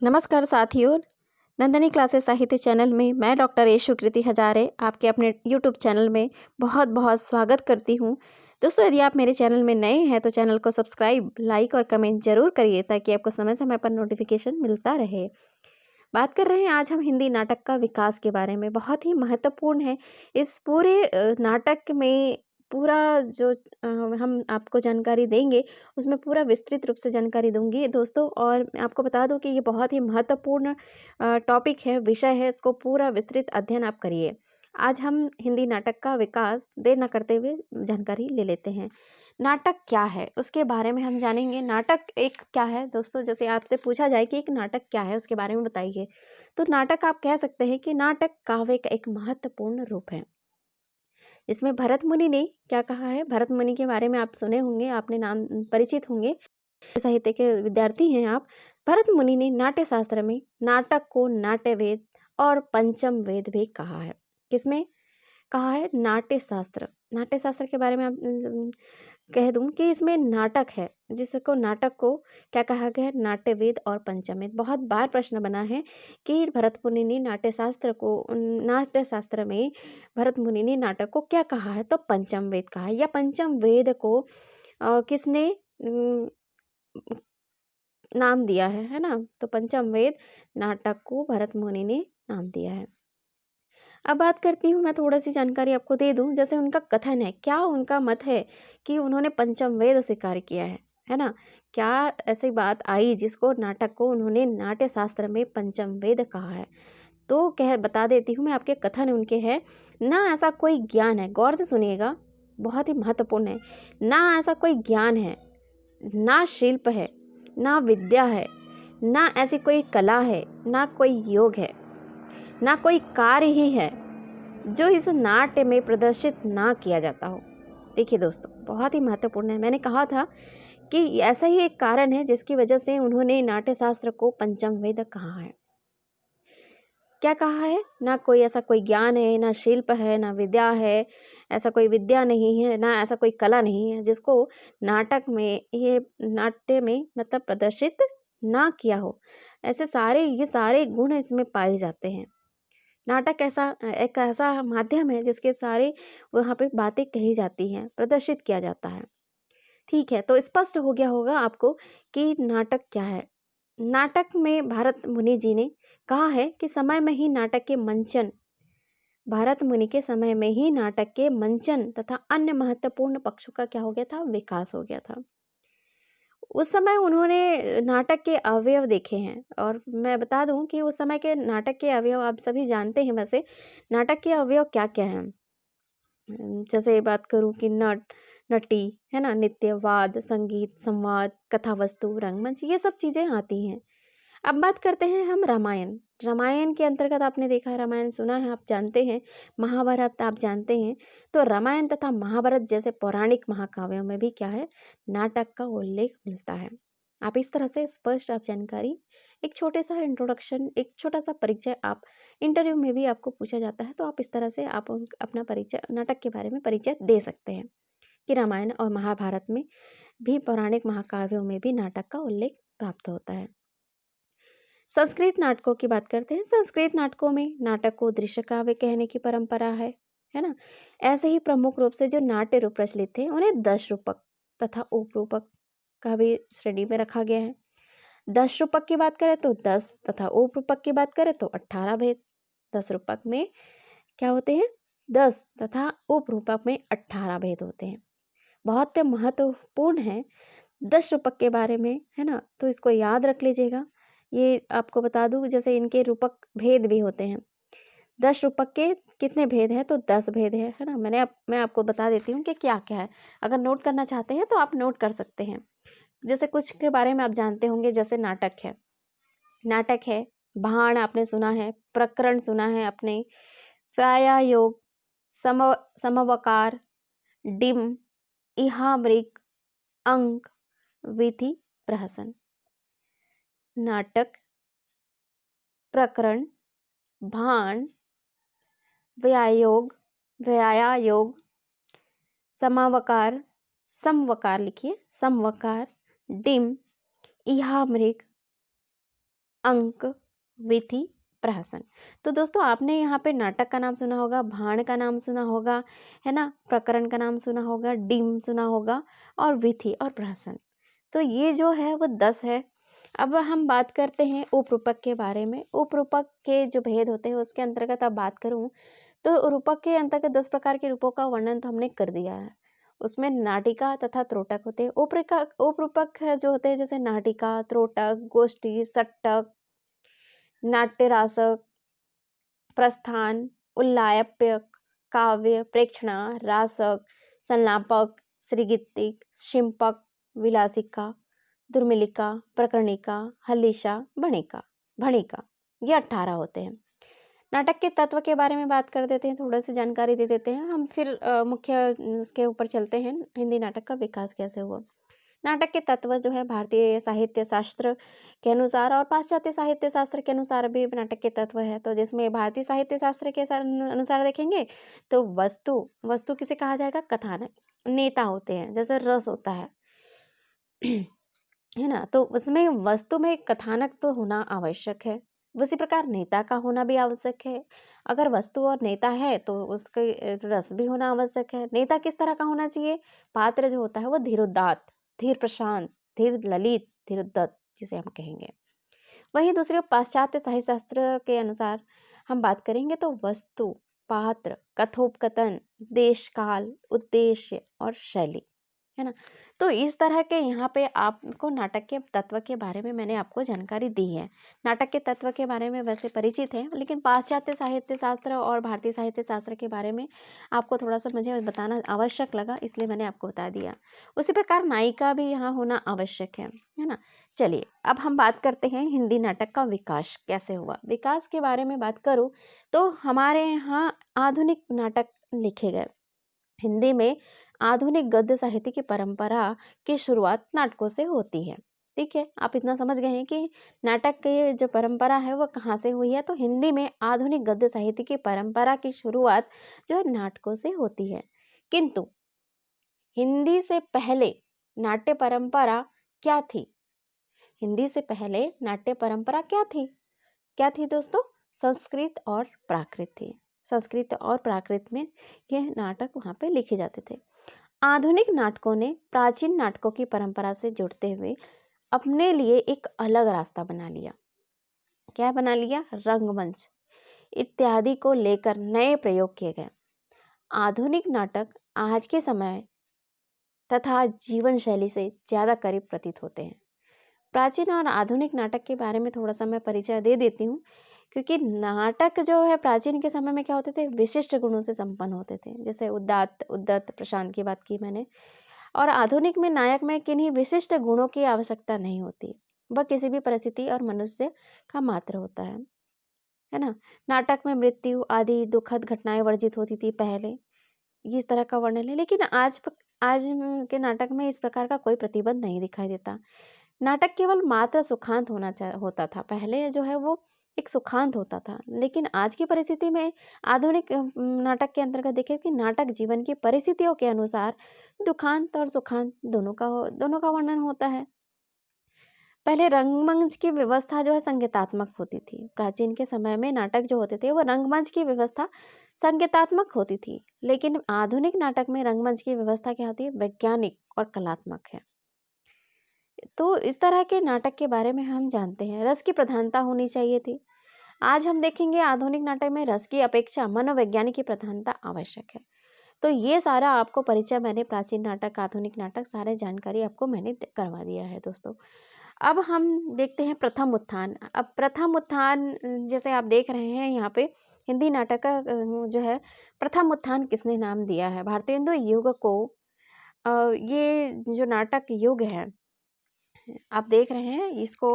नमस्कार साथियों, नंदिनी क्लासेस साहित्य चैनल में मैं डॉक्टर यशुकृति हजारे आपके अपने यूट्यूब चैनल में बहुत बहुत स्वागत करती हूँ। दोस्तों, यदि आप मेरे चैनल में नए हैं तो चैनल को सब्सक्राइब, लाइक और कमेंट जरूर करिए ताकि आपको समय समय पर नोटिफिकेशन मिलता रहे। बात कर रहे हैं आज हम हिंदी नाटक का विकास के बारे में। बहुत ही महत्वपूर्ण है इस पूरे नाटक में पूरा जो हम आपको जानकारी देंगे उसमें पूरा विस्तृत रूप से जानकारी दूंगी दोस्तों। और मैं आपको बता दूं कि ये बहुत ही महत्वपूर्ण टॉपिक है, विषय है, इसको पूरा विस्तृत अध्ययन आप करिए। आज हम हिंदी नाटक का विकास देर न करते हुए जानकारी ले लेते हैं। नाटक क्या है उसके बारे में हम जानेंगे। नाटक एक क्या है दोस्तों, जैसे आपसे पूछा जाए कि एक नाटक क्या है उसके बारे में बताइए, तो नाटक आप कह सकते हैं कि नाटक काव्य का एक महत्वपूर्ण रूप है। इसमें भरत मुनि ने क्या कहा है, भरत मुनि के बारे में आप सुने होंगे, आपने नाम परिचित होंगे, साहित्य के विद्यार्थी हैं आप। भरत मुनि ने नाट्य शास्त्र में नाटक को नाट्य वेद और पंचम वेद भी कहा है। किसमें कहा है? नाट्य शास्त्र। नाट्य शास्त्र के बारे में आप कह दूं कि इसमें नाटक है, जिसको नाटक को क्या कहा गया है? नाट्य वेद और पंचमेद। बहुत बार प्रश्न बना है कि भरत मुनि ने नाट्य शास्त्र को, नाट्य शास्त्र में भरत मुनि ने नाटक को क्या कहा है? तो पंचम वेद कहा है। या पंचम वेद को किसने नाम दिया है ना? तो पंचम वेद नाटक को भरत मुनि ने नाम दिया है। अब बात करती हूँ, मैं थोड़ा सी जानकारी आपको दे दूँ। जैसे उनका कथन है, क्या उनका मत है कि उन्होंने पंचम वेद स्वीकार किया है ना? क्या ऐसी बात आई जिसको, नाटक को उन्होंने नाट्य शास्त्र में पंचम वेद कहा है? तो कह बता देती हूँ मैं, आपके कथन उनके हैं, ना ऐसा कोई ज्ञान है, गौर से सुनिएगा, बहुत ही महत्वपूर्ण है। ना ऐसा कोई ज्ञान है, ना शिल्प है, ना विद्या है, ना ऐसी कोई कला है, ना कोई योग है, ना कोई कार्य ही है जो इस नाट्य में प्रदर्शित ना किया जाता हो। देखिए दोस्तों, बहुत ही महत्वपूर्ण है। मैंने कहा था कि ऐसा ही एक कारण है जिसकी वजह से उन्होंने नाट्य शास्त्र को पंचम वेद कहा है। क्या कहा है? ना कोई ऐसा कोई ज्ञान है, ना शिल्प है, ना विद्या है, ऐसा कोई विद्या नहीं है, ना ऐसा कोई कला नहीं है जिसको नाटक में, ये नाट्य में मतलब प्रदर्शित ना किया हो। ऐसे सारे, ये सारे गुण इसमें पाए जाते हैं। नाटक ऐसा एक ऐसा माध्यम है जिसके सारे वहाँ पे बातें कही जाती हैं, प्रदर्शित किया जाता है। ठीक है, तो स्पष्ट हो गया होगा आपको कि नाटक क्या है। नाटक में भरत मुनि जी ने कहा है कि समय में ही नाटक के मंचन, भरत मुनि के समय में ही नाटक के मंचन तथा अन्य महत्वपूर्ण पक्षों का क्या हो गया था? विकास हो गया था। उस समय उन्होंने नाटक के अवयव देखे हैं, और मैं बता दूं कि उस समय के नाटक के अवयव आप सभी जानते हैं। वैसे नाटक के अवयव क्या क्या हैं? जैसे बात करूं कि नट, नटी, है ना, नृत्य, वाद, संगीत, संवाद, कथा वस्तु, रंगमंच, ये सब चीजें आती हैं। अब बात करते हैं हम रामायण। रामायण के अंतर्गत आपने देखा है, रामायण सुना है, आप जानते हैं, महाभारत आप जानते हैं। तो रामायण तथा महाभारत जैसे पौराणिक महाकाव्यों में भी क्या है? नाटक का उल्लेख मिलता है। आप इस तरह से स्पष्ट आप जानकारी, एक छोटे सा इंट्रोडक्शन, एक छोटा सा परिचय, आप इंटरव्यू में भी आपको पूछा जाता है तो आप इस तरह से आप अपना परिचय, नाटक के बारे में परिचय दे सकते हैं कि रामायण और महाभारत में भी, पौराणिक महाकाव्यों में भी नाटक का उल्लेख प्राप्त होता है। संस्कृत नाटकों की बात करते हैं। संस्कृत नाटकों में नाटक को दृश्य काव्य कहने की परंपरा है ना? ऐसे ही प्रमुख रूप से जो नाट्य रूप प्रचलित थे उन्हें दश रूपक तथा उपरूपक का भी श्रेणी में रखा गया है। दश रूपक की बात करें तो 10, तथा उपरूपक की बात करें तो 18 भेद। 10 रूपक में क्या होते हैं? 10, तथा उपरूपक में 18 भेद होते हैं। बहुत महत्वपूर्ण है 10 रूपक के बारे में, है ना? तो इसको याद रख लीजिएगा। ये आपको बता दूं, जैसे इनके रूपक भेद भी होते हैं। 10 रूपक के कितने भेद हैं? तो 10 भेद है ना? मैं आपको बता देती हूँ कि क्या क्या है। अगर नोट करना चाहते हैं तो आप नोट कर सकते हैं। जैसे कुछ के बारे में आप जानते होंगे, जैसे नाटक है, भाण आपने सुना है, प्रकरण सुना है आपने, व्यायोग, समवकार, डिम, इहामृग, अंक, विधि, प्रहसन। नाटक, प्रकरण, भाण, व्यायोग, व्यायोग, समावकार, समवकार लिखिए, समवकार, डिम, इहामृग, अंक, विधि, प्रहसन। तो दोस्तों आपने यहाँ पे नाटक का नाम सुना होगा, भाण का नाम सुना होगा, है ना, प्रकरण का नाम सुना होगा, डिम सुना होगा और विधि और प्रहसन। तो ये जो है वो 10 है। अब हम बात करते हैं उपरूपक के बारे में। उपरूपक के जो भेद होते हैं उसके अंतर्गत अब बात करूँ तो रूपक के अंतर्गत 10 प्रकार के रूपों का वर्णन तो हमने कर दिया है। उसमें नाटिका तथा त्रोटक होते हैं। उपरूपक है जो होते हैं जैसे नाटिका, त्रोटक, गोष्ठी, सट्टक, नाट्यरासक, प्रस्थान, उल्लायप्यक, काव्य, प्रेक्षणा, रासक, संलापक, श्रीगीतिक, शिंपक, विलासिका, दुर्मिलिका, प्रकरणिका, हल्लीशा, भणिका, ये 18 होते हैं। नाटक के तत्व के बारे में बात कर देते हैं, थोड़ा सी जानकारी दे देते हैं हम, फिर मुख्य इसके ऊपर चलते हैं, हिंदी नाटक का विकास कैसे हुआ। नाटक के तत्व जो है भारतीय साहित्य शास्त्र के अनुसार और पाश्चात्य साहित्य शास्त्र के अनुसार भी नाटक के तत्व है। तो जिसमें भारतीय साहित्य शास्त्र के अनुसार देखेंगे तो वस्तु किसे कहा जाएगा, कथानक, नेता होते हैं, जैसे रस होता है है ना, तो उसमें वस्तु में कथानक तो होना आवश्यक है, उसी प्रकार नेता का होना भी आवश्यक है। अगर वस्तु और नेता है तो उसके रस भी होना आवश्यक है। नेता किस तरह का होना चाहिए, पात्र जो होता है वो धीरोदात्त, धीर प्रशांत, धीर ललित, धीरोद्धत जिसे हम कहेंगे। वहीं दूसरे पाश्चात्य साहित्य शास्त्र के अनुसार हम बात करेंगे तो वस्तु, पात्र, कथोपकथन, देश काल, उद्देश्य और शैली, है ना। तो इस तरह के यहाँ पे आपको नाटक के तत्व के बारे में मैंने आपको जानकारी दी है। नाटक के तत्व के बारे में वैसे परिचित हैं, लेकिन पाश्चात्य साहित्य शास्त्र और भारतीय साहित्य शास्त्र के बारे में आपको थोड़ा सा मुझे बताना आवश्यक लगा, इसलिए मैंने आपको बता दिया। उसी प्रकार नायिका भी यहाँ होना आवश्यक है ना। चलिए अब हम बात करते हैं हिंदी नाटक का विकास कैसे हुआ। विकास के बारे में बात करूँ तो हमारे यहाँ आधुनिक नाटक लिखे गए। हिंदी में आधुनिक गद्य साहित्य की परंपरा की शुरुआत नाटकों से होती है। ठीक है, आप इतना समझ गए हैं कि नाटक की जो परंपरा है वो कहाँ से हुई है। तो हिंदी में आधुनिक गद्य साहित्य की परंपरा की शुरुआत जो है नाटकों से होती है। किंतु हिंदी से पहले नाट्य परंपरा क्या थी? हिंदी से पहले नाट्य परंपरा क्या थी दोस्तों? संस्कृत और प्राकृत थी। संस्कृत और प्राकृत में यह नाटक वहाँ पे लिखे जाते थे। आधुनिक नाटकों ने प्राचीन नाटकों की परंपरा से जुड़ते हुए अपने लिए एक अलग रास्ता बना लिया। क्या बना लिया? रंगमंच इत्यादि को लेकर नए प्रयोग किए गए। आधुनिक नाटक आज के समय तथा जीवन शैली से ज़्यादा करीब प्रतीत होते हैं। प्राचीन और आधुनिक नाटक के बारे में थोड़ा सा मैं परिचय दे देती हूँ, क्योंकि नाटक जो है प्राचीन के समय में क्या होते थे, विशिष्ट गुणों से संपन्न होते थे। जैसे उद्दत प्रशांत की बात की मैंने। और आधुनिक में नायक में किन्हीं विशिष्ट गुणों की आवश्यकता नहीं होती, वह किसी भी परिस्थिति और मनुष्य का मात्र होता है ना। नाटक में मृत्यु आदि दुखद घटनाएं वर्जित होती थी पहले, इस तरह का वर्णन है। लेकिन आज के नाटक में इस प्रकार का कोई प्रतिबंध नहीं दिखाई देता। नाटक केवल मात्र सुखांत होता था। पहले जो है वो एक सुखांत होता था, लेकिन आज की परिस्थिति में आधुनिक नाटक के अंतर्गत देखें कि नाटक जीवन की परिस्थितियों के अनुसार दुखांत और सुखांत दोनों का वर्णन होता है। पहले रंगमंच की व्यवस्था जो है संगीतात्मक होती थी। प्राचीन के समय में नाटक जो होते थे वो रंगमंच की व्यवस्था संगीतात्मक होती थी, लेकिन आधुनिक नाटक में रंगमंच की व्यवस्था क्या होती है? वैज्ञानिक और कलात्मक है। तो इस तरह के नाटक के बारे में हम जानते हैं। रस की प्रधानता होनी चाहिए थी। आज हम देखेंगे आधुनिक नाटक में रस की अपेक्षा मनोवैज्ञानिक की प्रधानता आवश्यक है। तो ये सारा आपको परिचय मैंने प्राचीन नाटक, आधुनिक नाटक, सारे जानकारी आपको मैंने करवा दिया है दोस्तों। अब हम देखते हैं प्रथम उत्थान। अब प्रथम उत्थान जैसे आप देख रहे हैं यहाँ पे हिंदी नाटक का जो है प्रथम उत्थान किसने नाम दिया है? भारतेंदु युग को ये जो नाटक युग है आप देख रहे हैं इसको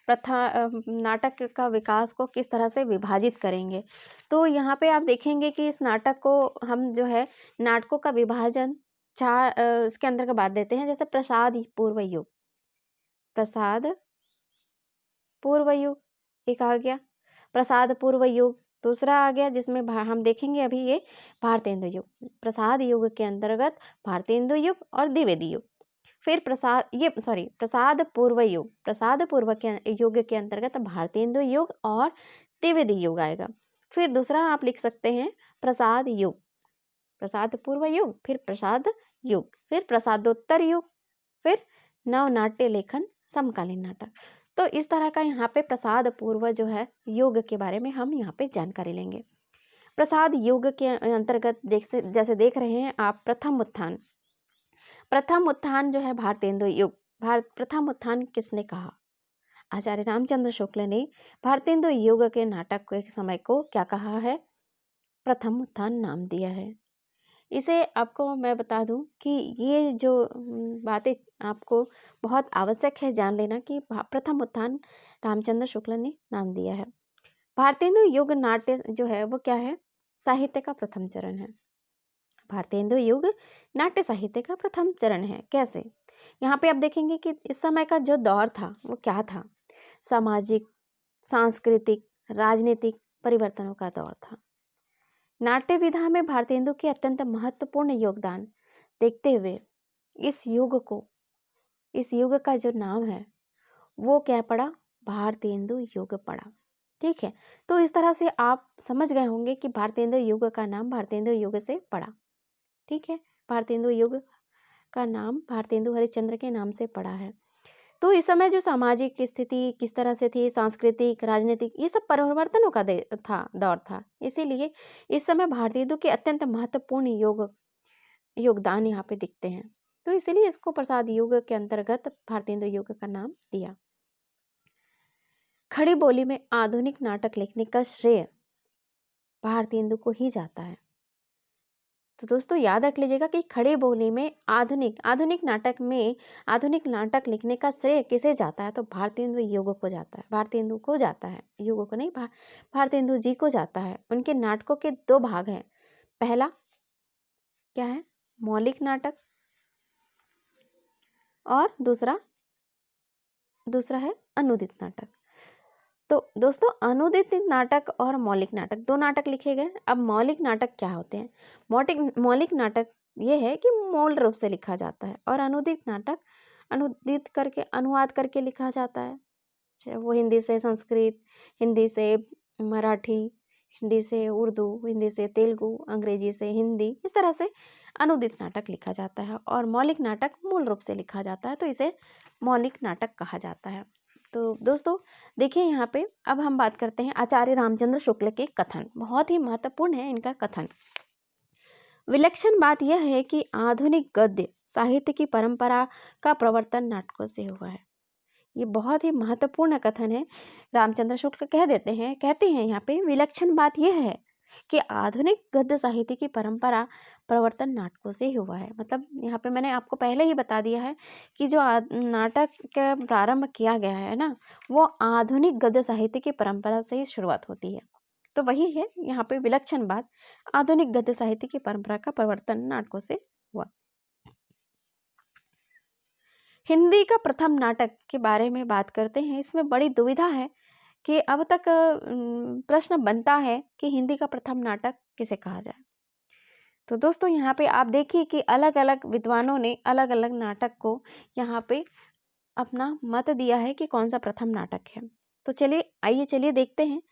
नाटक का विकास को किस तरह से विभाजित करेंगे। तो यहाँ पे आप देखेंगे कि इस नाटक को हम जो है नाटकों का विभाजन इसके अंदर का बात देते हैं। जैसे प्रसाद पूर्व युग एक आ गया, प्रसाद पूर्व युग दूसरा आ गया, जिसमें हम देखेंगे अभी ये भारतेंदु युग। प्रसाद युग के अंतर्गत भारतेंदु युग और द्विवेदी युग। फिर प्रसाद पूर्व युग, प्रसाद पूर्व के युग के अंतर्गत भारतेंदु युग और द्विवेदी युग आएगा। फिर दूसरा आप लिख सकते हैं प्रसाद युग, प्रसाद पूर्व युग, फिर प्रसाद युग, फिर प्रसादोत्तर युग, फिर नवनाट्य लेखन समकालीन नाटक। तो इस तरह का यहाँ पे प्रसाद पूर्व जो है युग के बारे में हम यहाँ पे जानकारी लेंगे। प्रसाद युग के अंतर्गत जैसे देख रहे हैं आप प्रथम उत्थान, प्रथम उत्थान जो है भारतेंदु युग, प्रथम उत्थान किसने कहा? आचार्य रामचंद्र शुक्ल ने भारतेंदु युग के नाटक के समय को क्या कहा है? प्रथम उत्थान नाम दिया है। इसे आपको मैं बता दूं कि ये जो बातें आपको बहुत आवश्यक है जान लेना कि प्रथम उत्थान रामचंद्र शुक्ल ने नाम दिया है। भारतेंदु युग नाट्य जो है वो क्या है? साहित्य का प्रथम चरण है। भारतेंदु युग नाट्य साहित्य का प्रथम चरण है। कैसे? यहाँ पे आप देखेंगे कि इस समय का जो दौर था वो क्या था? सामाजिक, सांस्कृतिक, राजनीतिक परिवर्तनों का दौर था। नाट्य विधा में भारतेंदु के अत्यंत महत्वपूर्ण योगदान देखते हुए इस युग का जो नाम है वो क्या पड़ा? भारतेंदु युग पड़ा। ठीक है, तो इस तरह से आप समझ गए होंगे कि भारतेंदु युग का नाम भारतेंदु युग से पड़ा। ठीक है, भारतेंदु युग का नाम भारतेंदु हरिश्चंद्र के नाम से पड़ा है। तो इस समय जो सामाजिक स्थिति किस तरह से थी, सांस्कृतिक, राजनीतिक, ये सब परिवर्तनों का दौर था। इसीलिए इस समय भारतेंदु के अत्यंत महत्वपूर्ण योगदान यहाँ पे दिखते हैं। तो इसीलिए इसको प्रसाद युग के अंतर्गत भारतेंदु युग का नाम दिया। खड़ी बोली में आधुनिक नाटक लिखने का श्रेय भारतेंदु को ही जाता है। तो दोस्तों याद रख लीजिएगा कि खड़ी बोली में आधुनिक नाटक लिखने का श्रेय किसे जाता है? तो भारतेंदु युग को जाता है, भारतेंदु को जाता है, युग को नहीं, भारतेंदु जी को जाता है। उनके नाटकों के दो भाग हैं। पहला क्या है? मौलिक नाटक, और दूसरा है अनुदित नाटक। तो दोस्तों अनुदित नाटक और मौलिक नाटक, दो नाटक लिखे गए। अब मौलिक नाटक क्या होते हैं? मौलिक नाटक ये है कि मूल रूप से लिखा जाता है, और अनुदित नाटक अनुदित करके, अनुवाद करके लिखा जाता है। चाहे वो हिंदी से संस्कृत, हिंदी से मराठी, हिंदी से उर्दू, हिंदी से तेलुगु, अंग्रेजी से हिंदी, इस तरह से अनुदित नाटक लिखा जाता है। और मौलिक नाटक मूल रूप से लिखा जाता है, तो इसे मौलिक नाटक कहा जाता है। तो दोस्तों देखिए यहाँ पे अब हम बात करते हैं आचार्य रामचंद्र शुक्ल के कथन। बहुत ही महत्वपूर्ण है इनका कथन। विलक्षण बात यह है कि आधुनिक गद्य साहित्य की परंपरा का प्रवर्तन नाटकों से हुआ है। ये बहुत ही महत्वपूर्ण कथन है। रामचंद्र शुक्ल कहते हैं यहाँ पे विलक्षण बात यह है कि आधुनिक गद्य साहित्य की परंपरा प्रवर्तन नाटकों से ही हुआ है। मतलब यहाँ पे मैंने आपको पहले ही बता दिया है कि जो नाटक का प्रारंभ किया गया है ना, वो आधुनिक गद्य साहित्य की परंपरा से ही शुरुआत होती है। तो वही है यहाँ पे विलक्षण बात, आधुनिक गद्य साहित्य की परंपरा का प्रवर्तन नाटकों से हुआ। हिंदी का प्रथम नाटक के बारे में बात करते हैं। इसमें बड़ी दुविधा है कि अब तक प्रश्न बनता है कि हिंदी का प्रथम नाटक किसे कहा जाए। तो दोस्तों यहाँ पे आप देखिए कि अलग अलग विद्वानों ने अलग अलग नाटक को यहाँ पे अपना मत दिया है कि कौन सा प्रथम नाटक है। तो चलिए देखते हैं,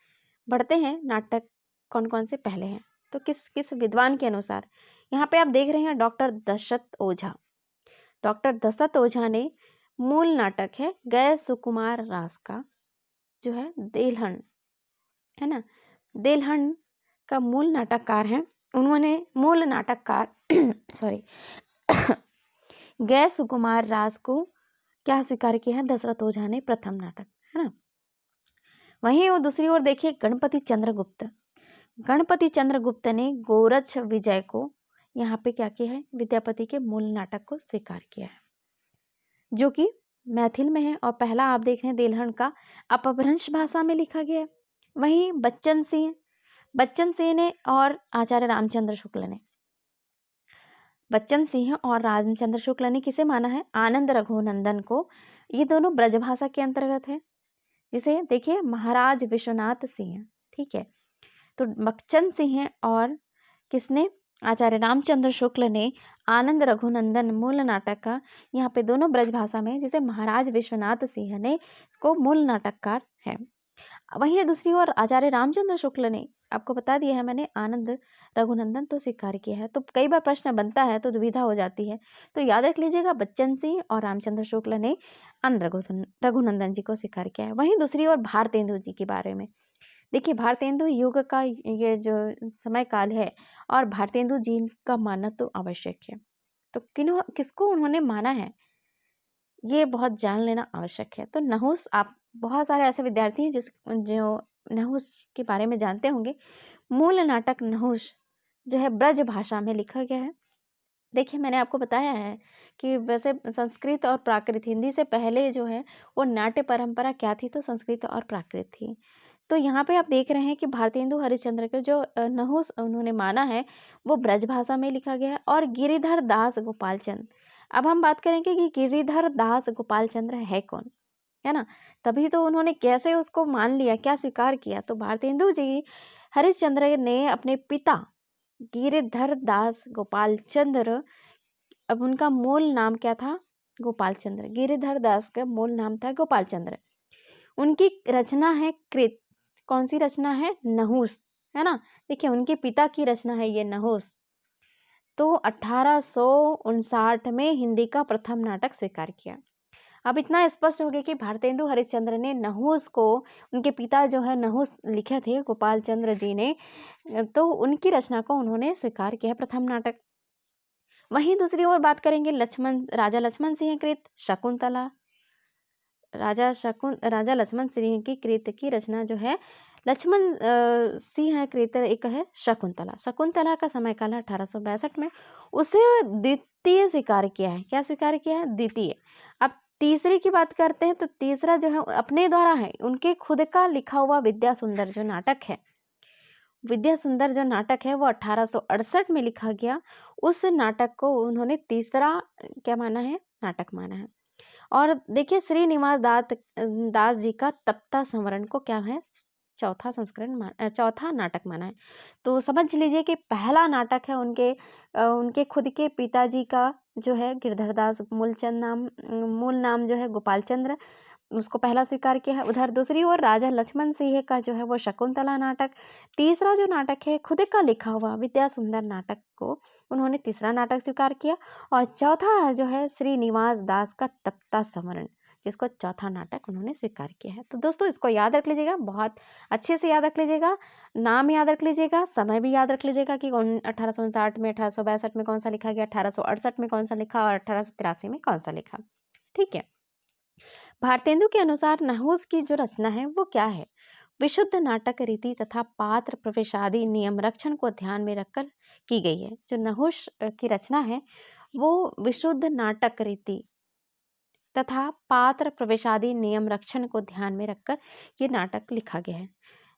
बढ़ते हैं नाटक कौन कौन से पहले हैं। तो किस विद्वान के अनुसार यहाँ पे आप देख रहे हैं डॉक्टर दशरथ ओझा ने मूल नाटक है गए सुकुमार रास का जो है देलहन है ना, देलहन का मूल नाटककार है। उन्होंने मूल नाटककार गए सुकुमार रास को क्या स्वीकार किया है? दशरथ ओझा ने प्रथम नाटक, है ना। वहीं और दूसरी ओर देखिए गणपति चंद्र गुप्त ने गोरक्ष विजय को यहाँ पे क्या किया है? विद्यापति के मूल नाटक को स्वीकार किया है, जो कि मैथिल में है। और पहला आप देख रहे हैं देलहन का अपभ्रंश भाषा में लिखा गया है। वहीं बच्चन सिंह ने और आचार्य रामचंद्र शुक्ल ने किसे माना है? आनंद रघुनंदन को। ये दोनों ब्रजभाषा के अंतर्गत है। जिसे देखिए महाराज विश्वनाथ सिंह, ठीक है। तो बच्चन सिंह और किसने? आचार्य रामचंद्र शुक्ल ने आनंद रघुनंदन मूल नाटक का, यहाँ पे दोनों ब्रज भाषा में, जिसे महाराज विश्वनाथ सिंह ने इसको मूल नाटककार है। वहीं दूसरी ओर आचार्य रामचंद्र शुक्ल ने, आपको बता दिया है मैंने, आनंद रघुनंदन तो स्वीकार किया है। तो कई बार प्रश्न बनता है तो दुविधा हो जाती है, तो याद रख लीजिएगा, बच्चन सिंह और रामचंद्र शुक्ल ने आनंद रघुनंदन जी को स्वीकार किया है। वहीं दूसरी ओर भारतेंदु जी के बारे में देखिए, भारतेंदु युग का ये जो समय काल है और भारतेंदु जी का मानना तो आवश्यक है। तो किसको उन्होंने माना है, ये बहुत जान लेना आवश्यक है। तो नहुस, आप बहुत सारे ऐसे विद्यार्थी हैं जो नहुस के बारे में जानते होंगे। मूल नाटक नहुस जो है ब्रज भाषा में लिखा गया है। देखिए, मैंने आपको बताया है कि वैसे संस्कृत और प्राकृत, हिंदी से पहले जो है वो नाट्य परंपरा क्या थी, तो संस्कृत और प्राकृत थी। तो यहाँ पे आप देख रहे हैं कि भारतेंदु हरिश्चंद्र के जो नहुस उन्होंने माना है वो ब्रज भाषा में लिखा गया है। और गिरिधर दास गोपालचंद, अब हम बात करेंगे कि गिरिधर दास गोपालचंद्र है कौन, है ना। तभी तो उन्होंने कैसे उसको मान लिया, क्या स्वीकार किया। तो भारतेंदु जी हरिश्चंद्र ने अपने पिता गिरिधर दास गोपालचंद्र, अब उनका मूल नाम क्या था, गोपालचंद्र। गिरिधर दास का मूल नाम था गोपालचंद्र। उनकी रचना है कृत, कौन सी रचना है, नहुस, है ना। देखिए, उनके पिता की रचना है ये नहुस। तो 1859 में हिंदी का प्रथम नाटक स्वीकार किया। अब इतना स्पष्ट हो गया कि भारतेंदु हरिश्चंद्र ने नहुस को, उनके पिता जो है नहुस लिखे थे गोपाल चंद्र जी ने, तो उनकी रचना को उन्होंने स्वीकार किया प्रथम नाटक। वहीं दूसरी ओर बात करेंगे राजा लक्ष्मण सिंह कृत शकुंतला। राजा लक्ष्मण सिंह की कृत की रचना जो है, लक्ष्मण सिंह कृत एक है शकुंतला। शकुंतला का समय काल है 1862 में। उसे द्वितीय स्वीकार किया है। क्या स्वीकार किया है, द्वितीय। अब तीसरी की बात करते हैं, तो तीसरा जो है अपने द्वारा है, उनके खुद का लिखा हुआ विद्या सुंदर जो नाटक है, विद्या सुंदर जो नाटक है वो 1868 में लिखा गया। उस नाटक को उन्होंने तीसरा क्या माना है, नाटक माना है। और देखिए, श्रीनिवास दास जी का तप्ता संवरण को क्या है, चौथा नाटक माना है। तो समझ लीजिए कि पहला नाटक है उनके खुद के पिताजी का जो है गिरधर दास, मूल नाम जो है गोपाल चंद्र, उसको पहला स्वीकार किया है। उधर दूसरी ओर राजा लक्ष्मण सिंह का जो है वो शकुंतला नाटक। तीसरा जो नाटक है खुद का लिखा हुआ विद्या सुंदर नाटक को उन्होंने तीसरा नाटक स्वीकार किया। और चौथा जो है श्रीनिवास दास का तप्ता संवरण, जिसको चौथा नाटक उन्होंने स्वीकार किया है। तो दोस्तों, इसको याद रख लीजिएगा, बहुत अच्छे से याद रख लीजिएगा, नाम याद रख लीजिएगा, समय भी याद रख लीजिएगा कि 1859 में, 1862 में कौन सा लिखा गया, 1868 में कौन सा लिखा और 1883 में कौन सा लिखा। ठीक है। भारतेंदु के अनुसार नहुस की जो रचना है वो क्या है, विशुद्ध नाटक रीति तथा पात्र प्रवेशादि नियम रक्षण को ध्यान में रखकर की गई है। जो नहुस की रचना है वो विशुद्ध नाटक रीति तथा पात्र प्रवेशादि नियम रक्षण को ध्यान में रखकर ये नाटक लिखा गया है।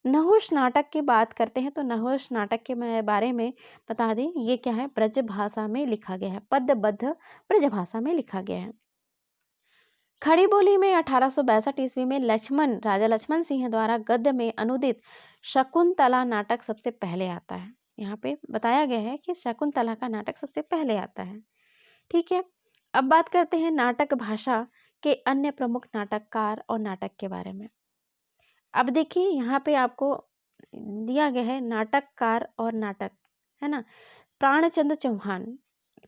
नहुस नाटक की बात करते हैं तो नहुस नाटक के बारे में बता दें, ये क्या है, ब्रज भाषा में लिखा गया है, पद्यबद्ध ब्रज भाषा में लिखा गया है। खड़ी बोली में 1862 ईस्वी में राजा लक्ष्मण सिंह द्वारा गद्य में अनुदित शकुंतला नाटक सबसे पहले आता है। यहाँ पे बताया गया है कि शकुंतला का नाटक सबसे पहले आता है। ठीक है। अब बात करते हैं नाटक भाषा के अन्य प्रमुख नाटककार और नाटक के बारे में। अब देखिए, यहाँ पे आपको दिया गया है नाटककार और नाटक, है ना।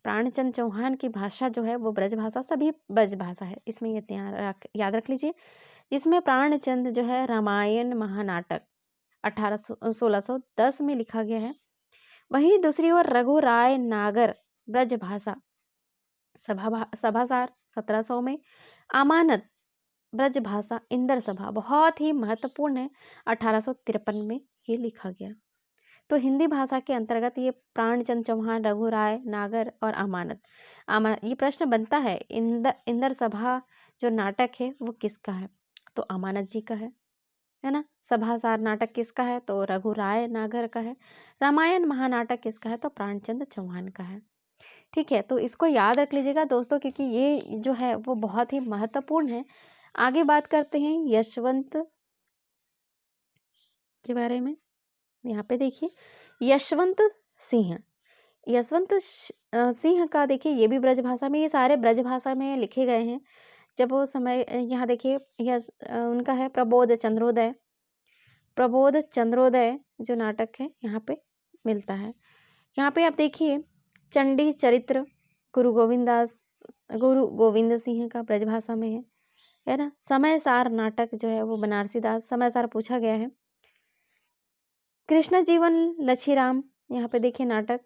प्राणचंद चौहान की भाषा जो है वो ब्रज भाषा, सभी ब्रज भाषा है, इसमें ये याद रख लीजिए। इसमें प्राणचंद जो है रामायण महानाटक 1610 में लिखा गया है। वहीं दूसरी ओर रघु राय नागर ब्रज भाषा सभासार 1700 में। अमानत ब्रज भाषा इंदर सभा बहुत ही महत्वपूर्ण है, 1853 में ये लिखा गया। तो हिंदी भाषा के अंतर्गत ये प्राणचंद चौहान, रघु राय नागर और अमानत ये प्रश्न बनता है, इंदर सभा जो नाटक है वो किसका है, तो अमानत जी का है ना। सभासार नाटक किसका है, तो रघु राय नागर का है। रामायण महानाटक किसका है, तो प्राणचंद चौहान का है। ठीक है। तो इसको याद रख लीजिएगा दोस्तों, क्योंकि ये जो है वो बहुत ही महत्वपूर्ण है। आगे बात करते हैं यशवंत के बारे में। यहाँ पे देखिए, यशवंत सिंह सिंह का देखिए ये भी ब्रजभाषा में, ये सारे ब्रजभाषा में लिखे गए हैं। जब वो समय यहाँ देखिए उनका है प्रबोध चंद्रोदय। प्रबोध चंद्रोदय जो नाटक है यहाँ पे मिलता है। यहाँ पे आप देखिए चंडी चरित्र गुरु गोविंद सिंह का ब्रजभाषा में है ना। समय सार नाटक जो है वो बनारसी दास समय सार पूछा गया है। कृष्ण जीवन लच्छीराम यहाँ पे देखिए नाटक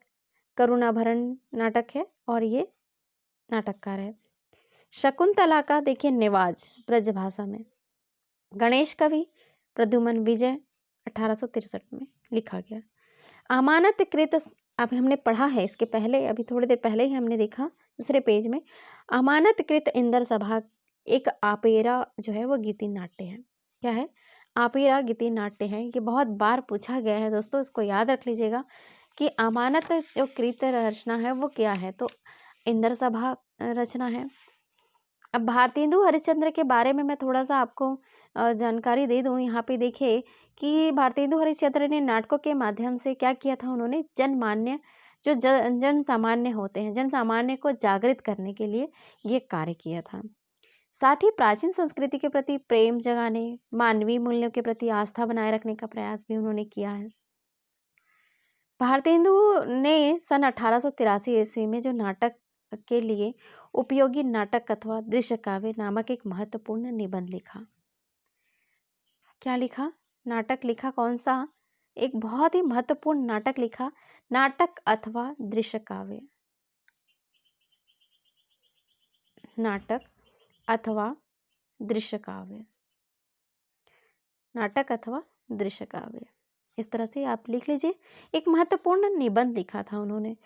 करुणाभरण नाटक है और ये नाटककार है। शकुंतला का देखिए निवाज ब्रजभाषा में। गणेश कवि प्रद्युमन विजय 1863 में लिखा गया। अमानत कृत अब हमने पढ़ा है इसके पहले, अभी थोड़ी देर पहले ही हमने देखा दूसरे पेज में। अमानत कृत इंदर सभा एक आपेरा जो है वो गीति नाट्य है। क्या है? आपेरा गीति नाट्य है। ये बहुत बार पूछा गया है दोस्तों, इसको याद रख लीजिएगा कि अमानत जो कृत रचना है वो क्या है, तो इंदर सभा रचना है। अब भारतेंदु हरिश्चंद्र के बारे में मैं थोड़ा सा आपको जानकारी दे दूं। यहाँ पे देखिए कि भारतेंदु हरिश्चंद्र ने नाटकों के माध्यम से क्या किया था, उन्होंने जनमान्य जो जन सामान्य होते हैं, जन सामान्य को जागृत करने के लिए ये कार्य किया था। साथ ही प्राचीन संस्कृति के प्रति प्रेम जगाने, मानवीय मूल्यों के प्रति आस्था बनाए रखने का प्रयास भी उन्होंने किया है। भारतेंदु ने सन 1883 ईस्वी में जो नाटक के लिए उपयोगी नाटक अथवा दृश्य काव्य नामक एक महत्वपूर्ण निबंध लिखा। क्या लिखा? नाटक लिखा। कौन सा? एक बहुत ही महत्वपूर्ण नाटक लिखा, नाटक अथवा दृश्य काव्य। नाटक अथवा दृश्य काव्य। नाटक अथवा दृश्य काव्य, इस तरह से आप लिख लीजिए। एक महत्वपूर्ण निबंध लिखा था उन्होंने।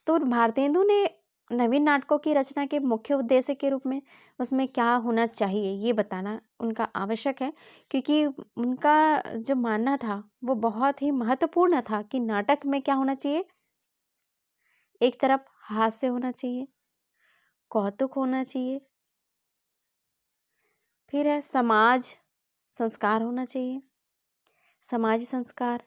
तो भारतेंदु ने नवीन नाटकों की रचना के मुख्य उद्देश्य के रूप में उसमें क्या होना चाहिए ये बताना उनका आवश्यक है, क्योंकि उनका जो मानना था वो बहुत ही महत्वपूर्ण था कि नाटक में क्या होना चाहिए। एक तरफ हास्य होना चाहिए, कौतुक होना चाहिए, फिर है समाज संस्कार होना चाहिए। समाज संस्कार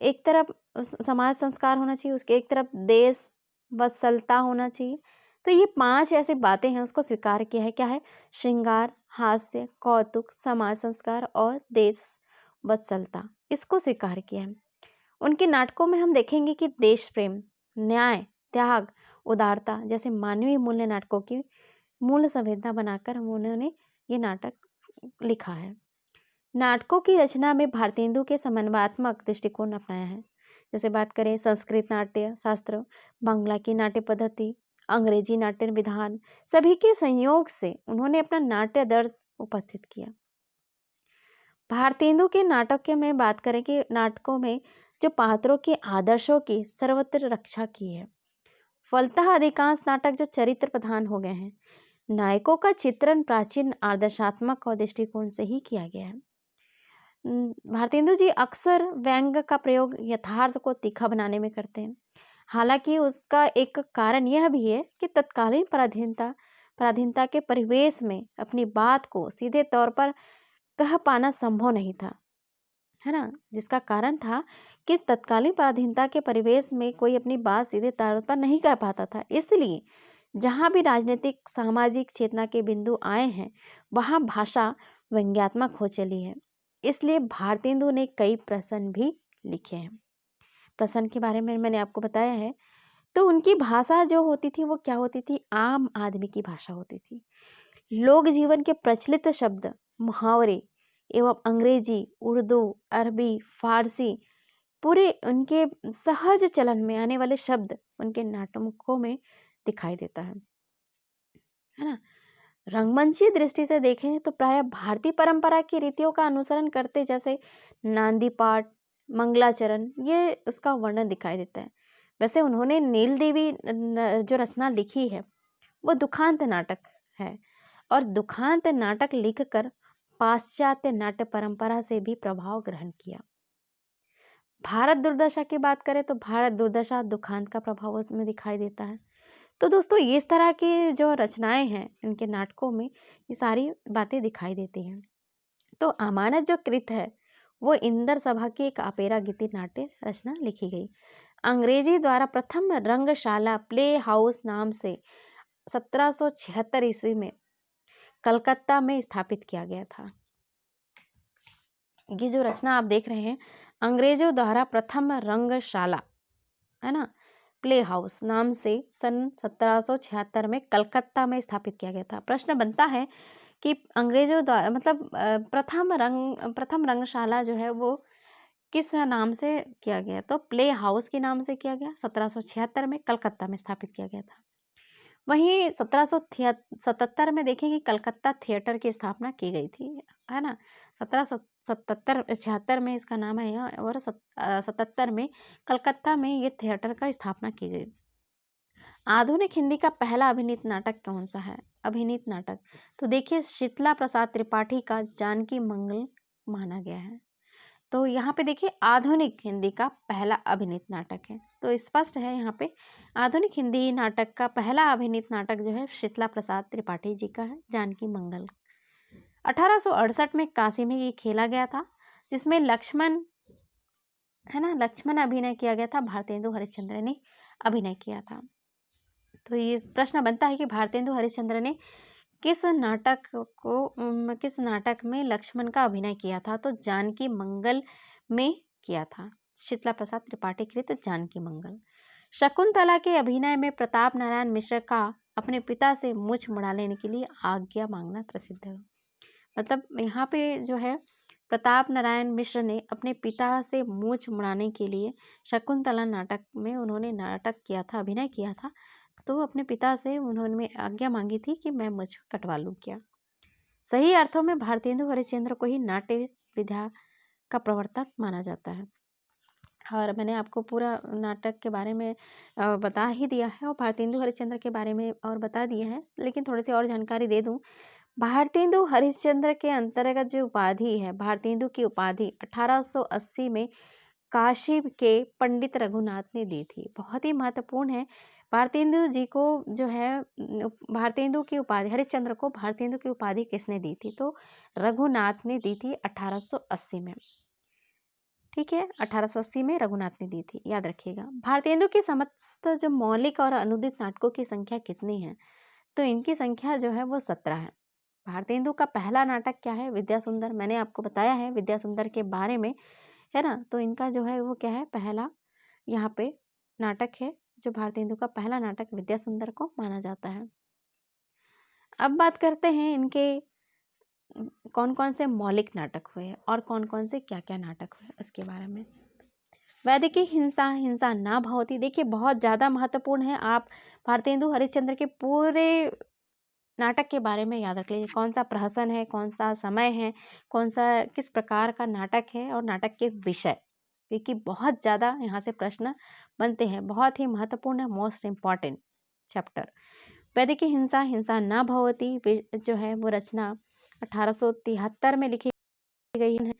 एक तरफ, समाज संस्कार होना चाहिए, उसके एक तरफ देश वत्सलता होना चाहिए। तो ये 5 ऐसी बातें हैं, उसको स्वीकार किया है। क्या है? श्रृंगार, हास्य, कौतुक, समाज संस्कार और देश वत्सलता, इसको स्वीकार किया है। उनके नाटकों में हम देखेंगे कि देश प्रेम, न्याय, त्याग, उदारता जैसे मानवीय मूल्य नाटकों की मूल संवेदना बनाकर उन्होंने ये नाटक लिखा है। नाटकों की रचना में भारतेंदु के समन्वयात्मक दृष्टिकोण अपनाया है। जैसे बात करें संस्कृत नाट्य शास्त्र, बांग्ला की नाट्य पद्धति, अंग्रेजी नाट्य विधान, सभी के संयोग से उन्होंने अपना नाट्य दर्श उपस्थित किया। भारतेंदु के नाटक में बात करें कि नाटकों में जो पात्रों के आदर्शों की सर्वत्र रक्षा की है। फलतः अधिकांश नाटक जो चरित्र प्रधान हो गए हैं। नायकों का चित्रण प्राचीन आदर्शात्मक और दृष्टिकोण से ही किया गया है। भारतेंदु जी अक्सर व्यंग का प्रयोग यथार्थ को तीखा बनाने में करते हैं। हालांकि उसका एक कारण यह भी है कि तत्कालीन पराधीनता के परिवेश में अपनी बात को सीधे तौर पर कह पाना संभव नहीं था, है ना। जिसका कारण था कि तत्कालीन पराधीनता के परिवेश में कोई अपनी बात सीधे तौर पर नहीं कह पाता था। इसलिए जहाँ भी राजनीतिक सामाजिक चेतना के बिंदु आए हैं वहाँ भाषा व्यंग्यात्मक हो चली है। इसलिए भारतेंदु ने कई प्रसंग भी लिखे हैं। प्रसंग के बारे में मैंने आपको बताया है। तो उनकी भाषा जो होती थी वो क्या होती थी? आम आदमी की भाषा होती थी। लोक जीवन के प्रचलित शब्द, मुहावरे एवं अंग्रेजी, उर्दू, अरबी, फारसी पूरे उनके सहज चलन में आने वाले शब्द उनके नाटकों में दिखाई देता है ना। रंगमंची दृष्टि से देखें तो प्रायः भारतीय परंपरा की रीतियों का अनुसरण करते, जैसे नांदी पाठ, मंगलाचरण, ये उसका वर्णन दिखाई देता है। वैसे उन्होंने नील देवी जो रचना लिखी है वो दुखांत नाटक है, और दुखांत नाटक लिखकर पाश्चात्य नाट्य परंपरा से भी प्रभाव ग्रहण किया। भारत दुर्दशा की बात करें तो भारत दुर्दशा दुखांत का प्रभाव उसमें दिखाई देता है। तो दोस्तों इस तरह की जो रचनाएं हैं इनके नाटकों में ये सारी बातें दिखाई देती हैं। तो अमानत जो कृत है वो इंदर सभा की एक आपेरा गीति नाट्य रचना लिखी गई। अंग्रेजी द्वारा प्रथम रंगशाला प्ले हाउस नाम से 1776 ईस्वी में कलकत्ता में स्थापित किया गया था। ये जो रचना आप देख रहे हैं, अंग्रेजों द्वारा प्रथम रंगशाला, है ना, प्ले हाउस नाम से सन 1776 में कलकत्ता में स्थापित किया गया था। प्रश्न बनता है कि अंग्रेजों द्वारा मतलब प्रथम रंगशाला जो है वो किस नाम से किया गया, तो प्ले हाउस के नाम से किया गया, 1776 में कलकत्ता में स्थापित किया गया था। वहीं 1777 में देखें कि कलकत्ता थिएटर की स्थापना की गई थी, है ना। 1776 में इसका नाम है यह, और 77 में कलकत्ता में ये थिएटर का स्थापना की गई। आधुनिक हिंदी का पहला अभिनीत नाटक कौन सा है? अभिनीत नाटक, तो देखिए शीतला प्रसाद त्रिपाठी का जानकी मंगल माना गया है। तो यहाँ पे देखिए आधुनिक हिंदी का पहला अभिनीत नाटक है, तो स्पष्ट है यहाँ पे आधुनिक हिंदी नाटक का पहला अभिनीत नाटक जो है शीतला प्रसाद त्रिपाठी जी का है, जानकी मंगल। 1868 में काशी में ये खेला गया था, जिसमें लक्ष्मण, है ना, लक्ष्मण अभिनय किया गया था, भारतेंदु हरिश्चंद्र ने अभिनय किया था। तो ये प्रश्न बनता है कि भारतेंदु हरिश्चंद्र ने किस नाटक में लक्ष्मण का अभिनय किया था, तो जानकी मंगल में किया था, शीतला प्रसाद त्रिपाठी कृत जानकी मंगल। शकुंतला के अभिनय में प्रताप नारायण मिश्र का अपने पिता से मूछ मुड़ा लेने के लिए आज्ञा मांगना प्रसिद्ध है। मतलब यहाँ पे जो है प्रताप नारायण मिश्र ने अपने पिता से मूछ मुड़ाने के लिए शकुंतला नाटक में उन्होंने नाटक किया था, अभिनय किया था, तो अपने पिता से उन्होंने आज्ञा मांगी थी कि मैं मूछ कटवा लूँ क्या। सही अर्थों में भारतेंदु हरिश्चंद्र को ही नाट्य विद्या का प्रवर्तक माना जाता है। और मैंने आपको पूरा नाटक के बारे में बता ही दिया है, और भारतेंदु हरिश्चंद्र के बारे में और बता दिया है, लेकिन थोड़ी सी और जानकारी दे दूं। भारतेंदु हरिश्चंद्र के अंतर्गत जो उपाधि है, भारतेंदु की उपाधि 1880 में काशी के पंडित रघुनाथ ने दी थी। बहुत ही महत्वपूर्ण है। भारतेंदु जी को जो है भारतेंदु की उपाधि, हरिश्चंद्र को भारतेंदु की उपाधि किसने दी थी, तो रघुनाथ ने दी थी 1880 में। ठीक है, 1880 में रघुनाथ ने दी थी, याद रखिएगा। भारतेंदु के समस्त जो मौलिक और अनुदित नाटकों की संख्या कितनी है, तो इनकी संख्या जो है वो 17 है। भारतेंदु का पहला नाटक क्या है? विद्या सुंदर। मैंने आपको बताया है विद्या सुंदर के बारे में, है ना। तो इनका जो है वो क्या है, पहला यहाँ पे नाटक है, जो भारतेंदु का पहला नाटक विद्या सुंदर को माना जाता है। अब बात करते हैं इनके कौन कौन से मौलिक नाटक हुए और कौन कौन से क्या क्या नाटक हुए उसके बारे में। वैदिकी हिंसा, हिंसा ना भवती, देखिए बहुत ज़्यादा महत्वपूर्ण है। आप भारतेंदु हरिश्चंद्र के पूरे नाटक के बारे में याद रख लीजिए, कौन सा प्रहसन है, कौन सा समय है, कौन सा किस प्रकार का नाटक है, और नाटक के विषय, क्योंकि बहुत ज़्यादा यहाँ से प्रश्न बनते हैं, बहुत ही महत्वपूर्ण है, मोस्ट इम्पॉर्टेंट चैप्टर। वैदिकी हिंसा, हिंसा न भवती जो है वो रचना 1873 में लिखी गई है।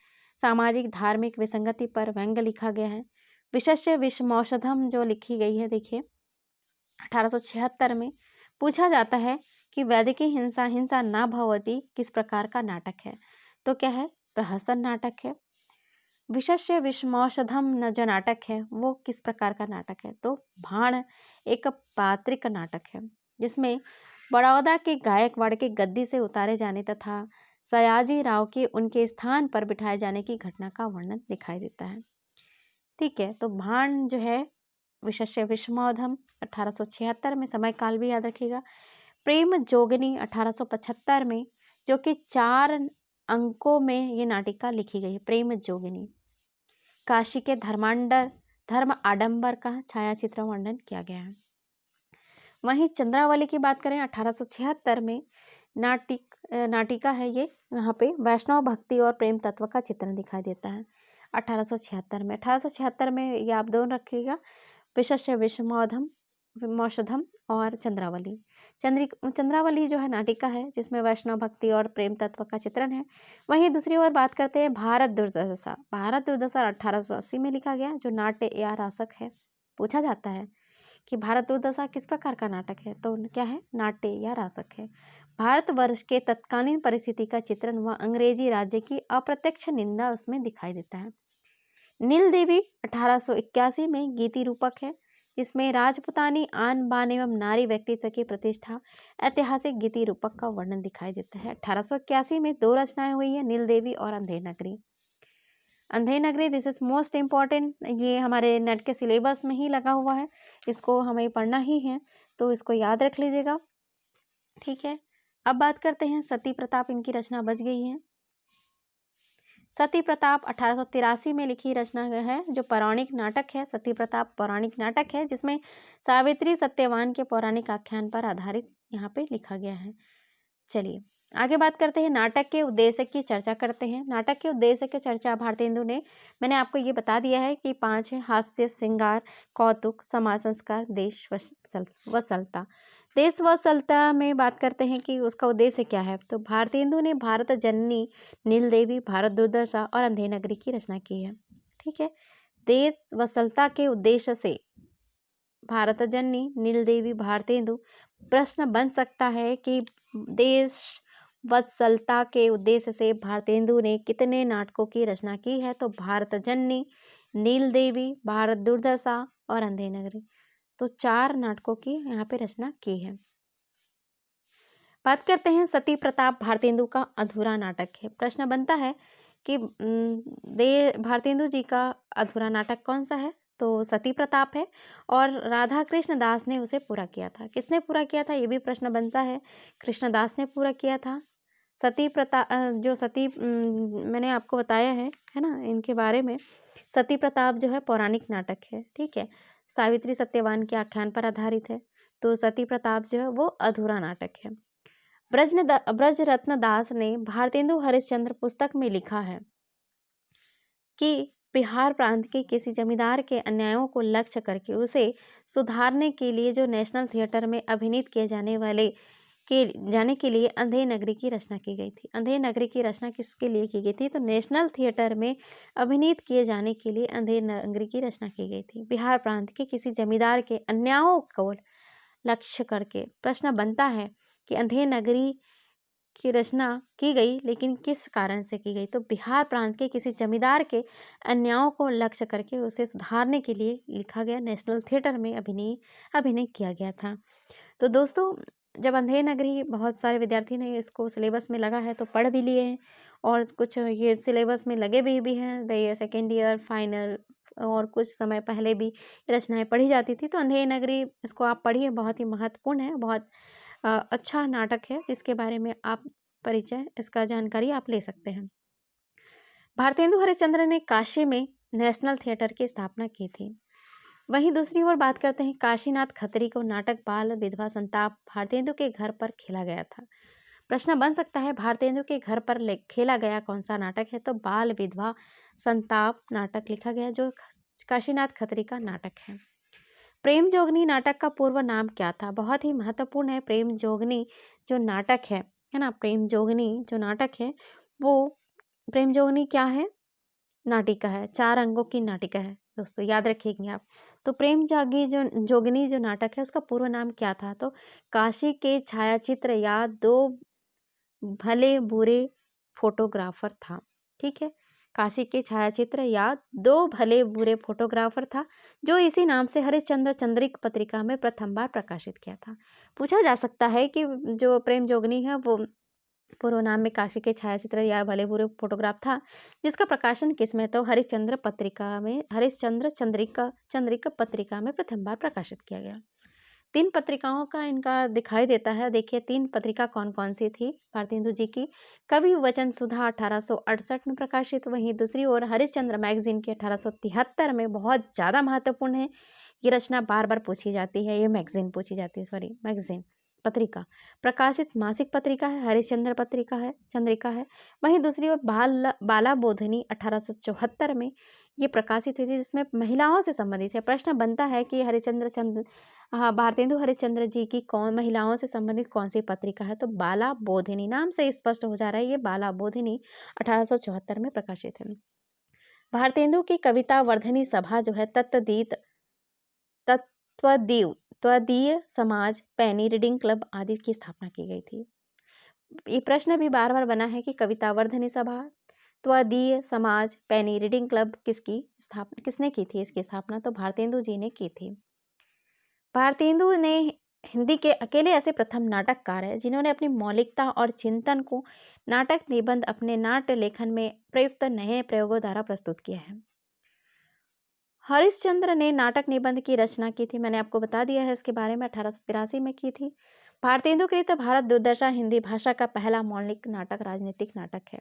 सामाजिक धार्मिक विसंगति पर व्यंग्य लिखा गया है। विशस्य विषमौषधम जो लिखी गई है, देखिए 1876 में। पूछा जाता है कि वैदिकी हिंसा, हिंसा न भवती किस प्रकार का नाटक है, तो क्या है, प्रहसन नाटक है। विशस्य विषमौषधम जो नाटक है वो किस प्रकार का नाटक है, तो भाण एक पात्रिक नाटक है, जिसमें बड़ौदा के गायकवाड़ के गद्दी से उतारे जाने तथा सयाजी राव के उनके स्थान पर बिठाए जाने की घटना का वर्णन दिखाई देता है। ठीक है, तो भाण जो है विशस्य विषमौधम 1876 में, समय काल भी याद रखिएगा। प्रेम जोगिनी 1875 में, जो कि 4 अंकों में ये नाटिका लिखी गई है, प्रेम जोगिनी। काशी के धर्म आडंबर का छाया चित्र वर्णन किया गया है। वहीं चंद्रावली की बात करें 1876 में, नाटिका है ये, यहाँ पे वैष्णव भक्ति और प्रेम तत्व का चित्रण दिखाई देता है 1876 में ये आप दोनों रखिएगा, विशस्य विषमौषधम और चंद्रावली। चंद्रावली जो है नाटिका है जिसमें वैष्णव भक्ति और प्रेम तत्व का चित्रण है। वहीं दूसरी ओर बात करते हैं भारत दुर्दशा। भारत दुर्दशा 1880 में लिखा गया, जो नाट्य या रासक है। पूछा जाता है कि भारत दुर्दशा किस प्रकार का नाटक है, तो क्या है, नाट्य या रासक है। भारतवर्ष के तत्कालीन परिस्थिति का चित्रण व अंग्रेजी राज्य की अप्रत्यक्ष निंदा उसमें दिखाई देता है। नील देवी 1881 में गीति रूपक है, जिसमें राजपुतानी आन बान एवं नारी व्यक्तित्व की प्रतिष्ठा ऐतिहासिक गीति रूपक का वर्णन दिखाई देता है। 1881 में 2 रचनाएं हुई है, नील देवी और Andher Nagari. Andher Nagari this is most important, ये हमारे नेट के सिलेबस में ही लगा हुआ है, इसको हमें पढ़ना ही है, तो इसको याद रख लीजिएगा। ठीक है, अब बात करते हैं सती प्रताप, इनकी रचना बच गई है। सती प्रताप 1883 में लिखी रचना है, जो पौराणिक नाटक है। सती प्रताप पौराणिक नाटक है, जिसमें सावित्री सत्यवान के पौराणिक आख्यान पर आधारित यहाँ पे लिखा गया है। चलिए आगे बात करते हैं, नाटक के उद्देश्य की चर्चा करते हैं। नाटक के उद्देश्य की चर्चा भारतेंदु ने, मैंने आपको ये बता दिया है कि 5 है: हास्य, श्रृंगार, कौतुक, समाज संस्कार, देश वत्सलता। देश वत्सलता में बात करते हैं कि उसका उद्देश्य क्या है, तो भारतेंदु ने भारत जननी, नील देवी, भारत दुर्दशा और अंधेर नगरी की रचना की है। ठीक है, देश वत्सलता के उद्देश्य से भारत जननी, नील देवी, भारतेंदु, प्रश्न बन सकता है कि देश वत्सलता के उद्देश्य से भारतेंदु ने कितने नाटकों की रचना की है, तो भारत जननी, नील देवी, भारत दुर्दशा और अंधेर नगरी, तो 4 नाटकों की यहाँ पे रचना की है। बात करते हैं सती प्रताप भारतेंदु का अधूरा नाटक है। प्रश्न बनता है कि भारतेंदु जी का अधूरा नाटक कौन सा है, तो सती प्रताप है, और राधा कृष्ण दास ने उसे पूरा किया था। किसने पूरा किया था, ये भी प्रश्न बनता है। कृष्ण दास ने पूरा किया था। सती प्रताप जो सती मैंने आपको बताया है ना, इनके बारे में। सती प्रताप जो है पौराणिक नाटक है, ठीक है, सावित्री सत्यवान के आख्यान पर आधारित है, तो सती प्रताप जो है वो अधूरा नाटक है। ब्रज रत्न दास ने भारतेंदु हरिश्चंद्र पुस्तक में लिखा है कि बिहार प्रांत के किसी जमींदार के अन्यायों को लक्ष्य करके उसे सुधारने के लिए जो नेशनल थिएटर में अभिनीत किए जाने के लिए अंधेर नगरी की रचना की गई थी। अंधेर नगरी की रचना किसके लिए की गई थी, तो नेशनल थिएटर में अभिनीत किए जाने के लिए अंधेर नगरी की रचना की गई थी। बिहार प्रांत के किसी जमींदार के अन्यायों को लक्ष्य करके प्रश्न बनता है कि अंधेर नगरी की रचना की गई, लेकिन किस कारण से की गई, तो बिहार प्रांत के किसी जमींदार के अन्यायों को लक्ष्य करके उसे सुधारने के लिए लिखा गया, नेशनल थिएटर में अभिनय किया गया था। तो दोस्तों, जब अंधेर नगरी बहुत सारे विद्यार्थी ने इसको सिलेबस में लगा है तो पढ़ भी लिए हैं, और कुछ ये सिलेबस में लगे भी हैं, वे सेकेंड ईयर फाइनल और कुछ समय पहले भी रचनाएं पढ़ी जाती थी। तो अंधेर नगरी इसको आप पढ़िए, बहुत ही महत्वपूर्ण है, बहुत अच्छा नाटक है, जिसके बारे में आप परिचय, इसका जानकारी आप ले सकते हैं। भारतेंदु हरिश्चंद्र ने काशी में नेशनल थिएटर की स्थापना की थी। वहीं दूसरी ओर बात करते हैं, काशीनाथ खत्री को नाटक बाल विधवा संताप भारतेंदु के घर पर खेला गया था। प्रश्न बन सकता है, भारतेंदु के घर पर खेला गया कौन सा नाटक है, तो बाल विधवा संताप नाटक लिखा गया, जो काशीनाथ खत्री का नाटक है। प्रेम जोगनी नाटक का पूर्व नाम क्या था, बहुत ही महत्वपूर्ण है। प्रेम जोगनी जो नाटक है ना, प्रेम जोगनी जो नाटक है वो, प्रेम जोगनी क्या है, नाटिका है, 4 अंगों की नाटिका है दोस्तों, याद रखिएगा आप। तो प्रेम जोगनी जो नाटक है उसका पूर्व नाम क्या था, तो काशी के छायाचित्र या 2 भले बुरे फोटोग्राफर था। ठीक है, काशी के छायाचित्र या 2 भले बुरे फोटोग्राफर था, जो इसी नाम से हरिश्चंद्र चंद्रिक पत्रिका में प्रथम बार प्रकाशित किया था। पूछा जा सकता है कि जो प्रेम जोगनी है वो पूर्व नाम में काशी के छायाचित्र या भले बुरे फोटोग्राफ था, जिसका प्रकाशन किसमें, तो हरिश्चंद्र पत्रिका में, हरिश्चंद्र चंद्रिका पत्रिका में प्रथम बार प्रकाशित किया गया। 3 पत्रिकाओं का इनका दिखाई देता है। देखिए 3 पत्रिका कौन कौन सी थी भारतेंदु जी की। कवि वचन सुधा 1868 में प्रकाशित, वहीं दूसरी ओर हरिश्चंद्र मैगजीन के 1873 में, बहुत ज़्यादा महत्वपूर्ण है ये रचना, बार बार पूछी जाती है, ये मैगजीन पूछी जाती है, सॉरी मैगजीन पत्रिका, प्रकाशित मासिक पत्रिका है, हरिश्चंद्र पत्रिका है, चंद्रिका है। वहीं दूसरी ओर बाला बोधनी 1874 में ये प्रकाशित हुई थी, जिसमें महिलाओं से संबंधित है। प्रश्न बनता है कि भारतेंदु हरिश्चंद्र जी की महिलाओं से संबंधित कौन सी पत्रिका है, तो बाला बोधिनी, नाम से स्पष्ट हो जा रहा है, ये बाला बोधिनी 1874 में प्रकाशित है। भारतेंदु की कविता वर्धनी सभा जो है त्वदीय समाज, पैनी रीडिंग क्लब आदि की स्थापना की गई थी। ये प्रश्न भी बार बार बना है कि कविता वर्धनी सभा, त्वदीय समाज पेनी रीडिंग क्लब किसने की थी इसकी स्थापना? तो भारतेंदु जी ने की थी। भारतेंदु ने हिंदी के अकेले ऐसे प्रथम नाटककार हैं जिन्होंने अपनी मौलिकता और चिंतन को नाटक निबंध अपने नाट्य लेखन में प्रयुक्त नए प्रयोगों द्वारा प्रस्तुत किया है। हरिश्चंद्र ने नाटक निबंध की रचना की थी, मैंने आपको बता दिया है इसके बारे में, 1883 में की थी। भारतेंदु कृत भारत दुर्दशा हिंदी भाषा का पहला मौलिक नाटक राजनीतिक नाटक है।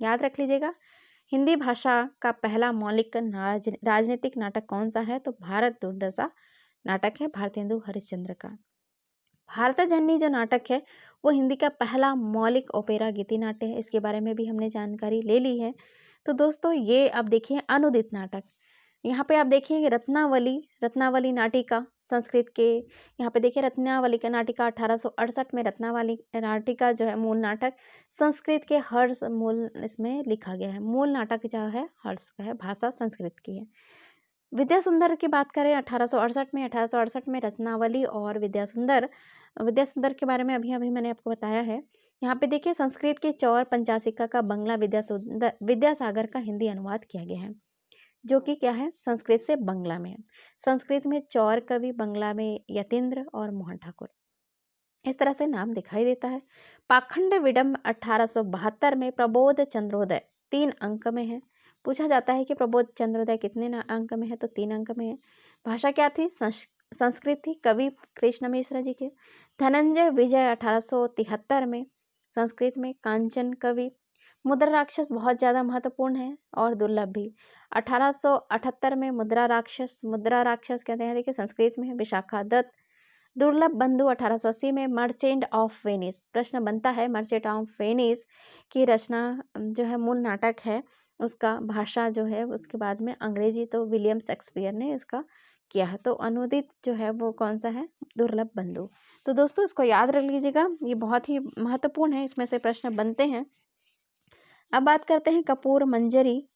याद रख लीजिएगा, हिंदी भाषा का पहला मौलिक राजनीतिक नाटक कौन सा है? तो भारत दुर्दशा नाटक है भारतेंदु हरिश्चंद्र का। भारत जननी जो नाटक है वो हिंदी का पहला मौलिक ओपेरा गीति नाट्य है, इसके बारे में भी हमने जानकारी ले ली है। तो दोस्तों ये अब देखिए अनुदित नाटक, यहाँ पे आप देखिए रत्नावली नाटिका संस्कृत के, यहाँ पे देखिए रत्नावली का नाटिका 1868 में, रत्नावली नाटिका जो है मूल नाटक संस्कृत के हर्ष मूल इसमें लिखा गया है। मूल नाटक जो है हर्ष का है, भाषा संस्कृत की है। विद्या सुंदर की बात करें 1868 में रत्नावली और विद्या सुंदर के बारे में अभी अभी मैंने आपको बताया है। यहाँ पे देखिए संस्कृत के चौर पंचासिका का बंगला विद्यासागर का हिंदी अनुवाद किया गया है, जो कि क्या है? संस्कृत से बंगला में है। संस्कृत में चौर कवि, बंगला में यतीन्द्र और मोहन ठाकुर, इस तरह से नाम दिखाई देता है। पाखंड विडम्ब 1872 में, प्रबोध चंद्रोदय 3 अंक में है। पूछा जाता है कि प्रबोध चंद्रोदय कितने अंक में है? तो 3 अंक में है। भाषा क्या थी? संस्कृत थी। कवि कृष्ण मिश्र जी के। धनंजय विजय 1873 में, संस्कृत में। कांचन कवि। मुद्रा राक्षस बहुत ज़्यादा महत्वपूर्ण है और दुर्लभ भी। 1878 में मुद्रा राक्षस कहते हैं, देखिए संस्कृत में है। विशाखा दत्त। दुर्लभ बंधु 1880 में। मर्चेंट ऑफ वेनिस, प्रश्न बनता है मर्चेंट ऑफ वेनिस की रचना जो है मूल नाटक है उसका भाषा जो है उसके बाद में अंग्रेजी, तो विलियम शेक्सपियर ने इसका किया है। तो अनुदित जो है वो कौन सा है? दुर्लभ बंधु। तो दोस्तों इसको याद रख लीजिएगा, ये बहुत ही महत्वपूर्ण है, इसमें से प्रश्न बनते हैं। अब बात करते हैं कपूर मंजरी।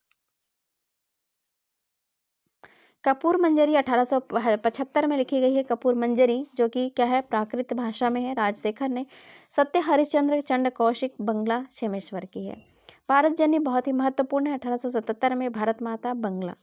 कपूर मंजरी 1875 में लिखी गई है। कपूर मंजरी जो कि क्या है? प्राकृत भाषा में है। राजशेखर ने। सत्य हरिश्चंद्र चंड कौशिक बंगला क्षेमेश्वर की है। भारत जननी बहुत ही महत्वपूर्ण है, 1877 में। भारत माता बंगला।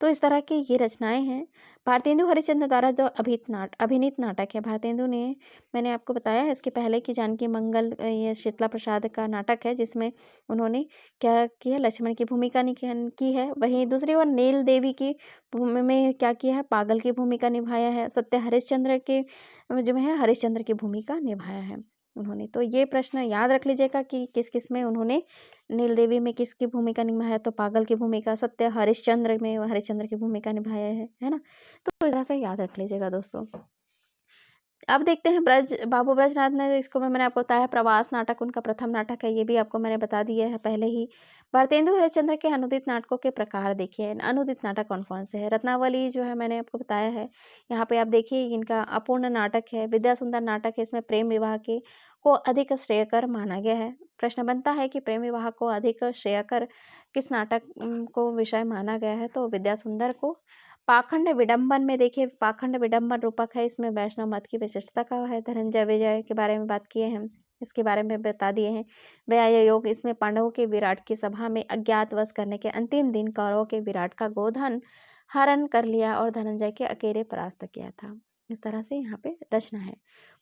तो इस तरह की ये रचनाएं हैं। भारतेंदु हरिश्चंद्र द्वारा जो अभिनीत नाटक है, भारतेंदु ने, मैंने आपको बताया है इसके पहले कि जानकी मंगल ये शीतला प्रसाद का नाटक है जिसमें उन्होंने क्या किया? लक्ष्मण की भूमिका की है। वहीं दूसरी ओर नील देवी की भूमि में क्या किया है? पागल की भूमिका निभाया है। सत्य हरिश्चंद्र के जो है हरिश्चंद्र की भूमिका निभाया है उन्होंने। तो ये प्रश्न याद रख लीजिएगा कि किस किस में उन्होंने, नील देवी में किसकी भूमिका निभाया? तो पागल की भूमिका। सत्य हरिश्चंद्र में हरिश्चंद्र की भूमिका निभाया है ना। तो इस तरह से याद रख लीजिएगा दोस्तों। अब देखते हैं बाबू ब्रजनाथ ने, इसको मैंने आपको बताया प्रवास नाटक उनका प्रथम नाटक है, ये भी आपको मैंने बता दिया है पहले ही। भारतेंदु हरिश्चंद्र के अनुदित नाटकों के प्रकार देखिए, अनुदित नाटक कौन कौन से है? रत्नावली जो है मैंने आपको बताया है। यहाँ पे आप देखिए इनका अपूर्ण नाटक है। विद्या सुंदर नाटक है, इसमें प्रेम विवाह के को अधिक श्रेयकर माना गया है। प्रश्न बनता है कि प्रेम विवाह को अधिक श्रेयकर किस नाटक को विषय माना गया है? तो विद्या सुंदर को। पाखंड विडंबन में देखिए, पाखंड विडंबन रूपक है, इसमें वैष्णव मत की विशिष्टता का है। धनंजय विजय के बारे में बात किए हैं, इसके बारे में बता दिए हैं। व्याय योग, इसमें पांडवों के विराट की सभा में अज्ञातवास करने के अंतिम दिन कौरवों के विराट का गोधन हरण कर लिया और धनंजय के अकेले परास्त किया था। इस तरह से यहाँ पे रचना है।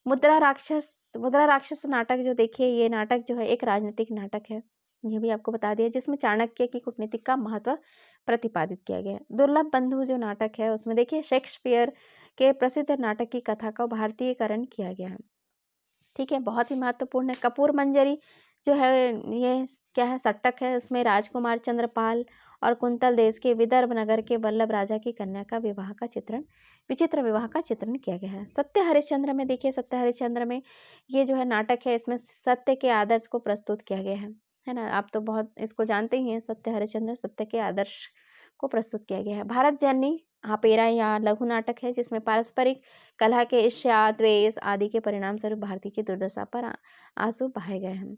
मुद्रा राक्षस नाटक जो देखिए, ये नाटक जो है एक राजनीतिक नाटक है, ये भी आपको बता दिया, जिसमें चाणक्य की कूटनीति का महत्व प्रतिपादित किया गया है। दुर्लभ बंधु जो नाटक है उसमें देखिए शेक्सपियर के प्रसिद्ध नाटक की कथा का भारतीयकरण किया गया है। ठीक है, बहुत ही महत्वपूर्ण है। कपूर मंजरी जो है ये क्या है? सट्टक है, उसमें राजकुमार चंद्रपाल और कुंतल देश के विदर्भ नगर के वल्लभ राजा की कन्या का विचित्र विवाह का चित्रण किया गया है। सत्य हरिश्चंद्र में देखिए, सत्य हरिश्चंद्र में ये जो है नाटक है, इसमें सत्य के आदर्श को प्रस्तुत किया गया है ना। आप तो बहुत इसको जानते ही हैं, सत्य हरिश्चंद्र सत्य के आदर्श को प्रस्तुत किया गया है। भारत जननी आपेरा या लघु नाटक है, जिसमें पारस्परिक कलह के ईर्ष्या द्वेष आदि के परिणाम स्वरूप भारती की दुर्दशा पर आंसू बहाए गए हैं।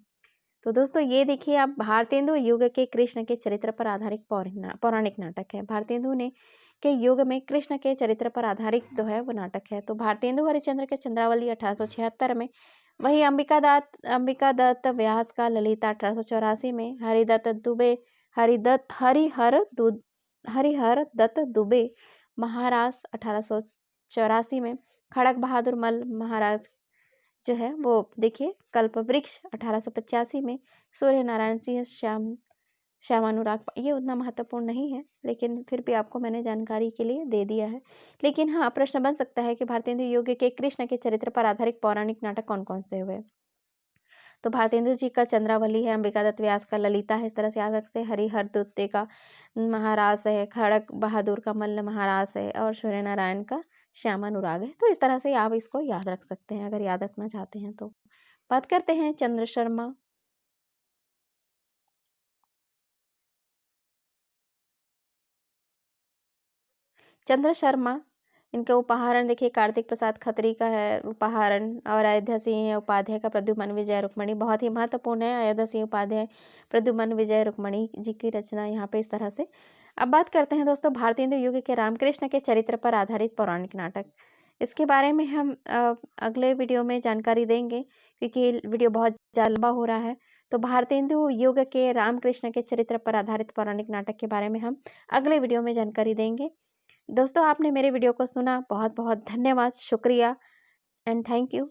तो दोस्तों ये देखिए आप, भारतेंदु युग के कृष्ण के चरित्र पर आधारित पौराणिक नाटक है। भारतेंदु ने के युग में कृष्ण के चरित्र पर आधारित जो है वो नाटक है। तो भारतेंदु हरिश्चंद्र के चंद्रावली 1876 में, वही अंबिका दत्त व्यास का ललिता 1884 में, हरिहर दत्त दुबे महाराज 1884 में, खड़क बहादुर मल महाराज जो है वो देखिए कल्प वृक्ष 1885 में, सूर्य नारायण सिंह श्यामानुराग, ये उतना महत्वपूर्ण नहीं है लेकिन फिर भी आपको मैंने जानकारी के लिए दे दिया है। लेकिन हाँ, प्रश्न बन सकता है कि भारतेंदु युग के कृष्ण के चरित्र पर आधारित पौराणिक नाटक कौन कौन से हुए। तो भारतेंदु जी का चंद्रावली है, अंबिका दत्त व्यास का ललिता है, इस तरह से याद रखते हैं। हरिहर द्वितीय का महारास है, खड़क बहादुर का मल्ल महारास है, और सूर्य नारायण का श्यामानुराग है। तो इस तरह से आप इसको याद रख सकते हैं अगर याद रखना चाहते हैं तो। बात करते हैं चंद्र शर्मा। चंद्र शर्मा, इनके उपहारण देखिए कार्तिक प्रसाद खत्री का है उपहारण, और अयोध्या सिंह उपाध्याय का प्रद्युमन विजय रुक्मणी, बहुत ही महत्वपूर्ण है। अयोध्या सिंह उपाध्याय प्रद्युमन विजय रुक्मणी जी की रचना यहाँ पे इस तरह से। अब बात करते हैं दोस्तों भारतेंदु युग के रामकृष्ण के चरित्र पर आधारित पौराणिक नाटक। इसके बारे में हम अगले वीडियो में जानकारी देंगे क्योंकि वीडियो बहुत लंबा हो रहा है। तो भारतेंदु युग के रामकृष्ण के चरित्र पर आधारित पौराणिक नाटक के बारे में हम अगले वीडियो में जानकारी देंगे। दोस्तों आपने मेरे वीडियो को सुना, बहुत बहुत धन्यवाद, शुक्रिया एंड थैंक यू।